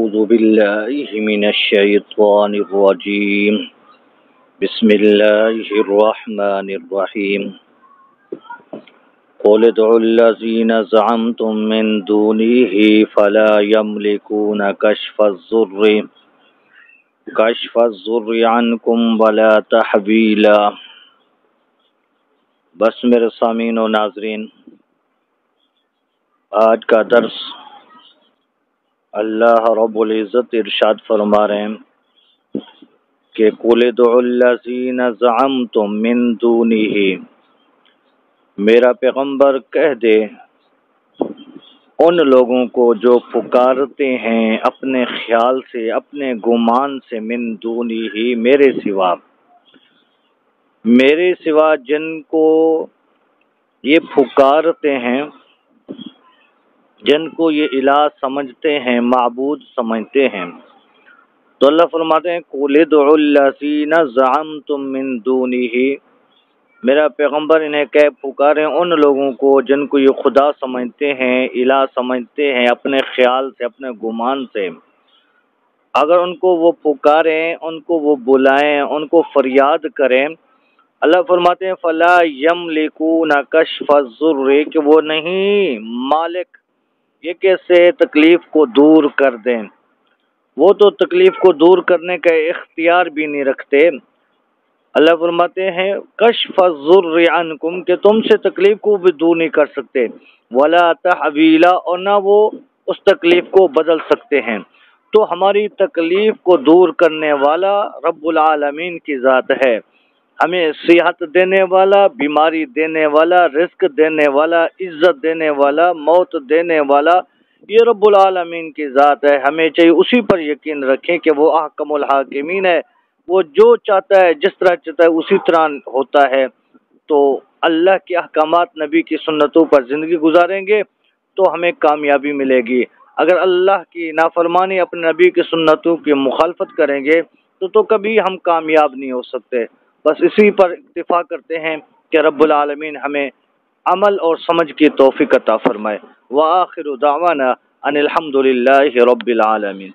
أعوذ بالله من الشيطان الرجيم بسم الله الرحمن الرحيم قل ادعوا الذين زعمتم من دونه فلا يملكون كشف الضر عنكم ولا تحویلا۔ بس میرے سامعین و ناظرین، آج کا درس اللہ رب العزت ارشاد فرما رہے ہیں کہ قُلِ ادْعُوا الَّذِينَ زَعَمْتُم مِّن دُونِهِ، میرا پیغمبر کہہ دے ان لوگوں کو جو پکارتے ہیں اپنے خیال سے، اپنے گمان سے، من دونہ میرے سوا جن کو یہ پکارتے ہیں، جن کو یہ الہ سمجھتے ہیں، معبود سمجھتے ہیں، تو اللہ فرماتے ہیں قُلِ ادْعُوا الَّذِينَ زَعَمْتُم مِّن دُونِهِ، میرا پیغمبر انہیں کہ پکاریں ان لوگوں کو جن کو یہ خدا سمجھتے ہیں، الہ سمجھتے ہیں، اپنے خیال سے، اپنے گمان سے۔ اگر ان کو وہ پکاریں، ان کو وہ بلائیں، ان کو فریاد کریں، اللہ فرماتے ہیں فَلَا يَمْلِكُونَ كَشْفَ الضُّرِّ، کہ وہ نہیں مالک یہ کیسے تکلیف کو دور کر دیں، وہ تو تکلیف کو دور کرنے کا اختیار بھی نہیں رکھتے۔ اللہ فرماتے ہیں کشف الضر عنکم، کہ تم سے تکلیف کو بھی دور نہیں کر سکتے، ولا تحویلا، اور نہ وہ اس تکلیف کو بدل سکتے ہیں۔ تو ہماری تکلیف کو دور کرنے والا رب العالمین کی ذات ہے، ہمیں صحت دینے والا، بیماری دینے والا، رزق دینے والا، عزت دینے والا، موت دینے والا، یہ رب العالمین کی ذات ہے۔ ہمیں چاہیے اسی پر یقین رکھیں کہ وہ احکم الحاکمین ہے، وہ جو چاہتا ہے جس طرح چاہتا ہے اسی طرح ہوتا ہے۔ تو اللہ کے احکامات، نبی کی سنتوں پر زندگی گزاریں گے تو ہمیں کامیابی ملے گی۔ اگر اللہ کی نافرمانی، اپنے نبی کی سنتوں کی مخالفت کریں گے تو کبھی ہم کامیاب نہیں ہو سکتے۔ بس اسی پر اکتفا کرتے ہیں کہ رب العالمین ہمیں عمل اور سمجھ کی توفیق عطا فرمائے۔ وآخر دعوانا ان الحمد للہ رب العالمین۔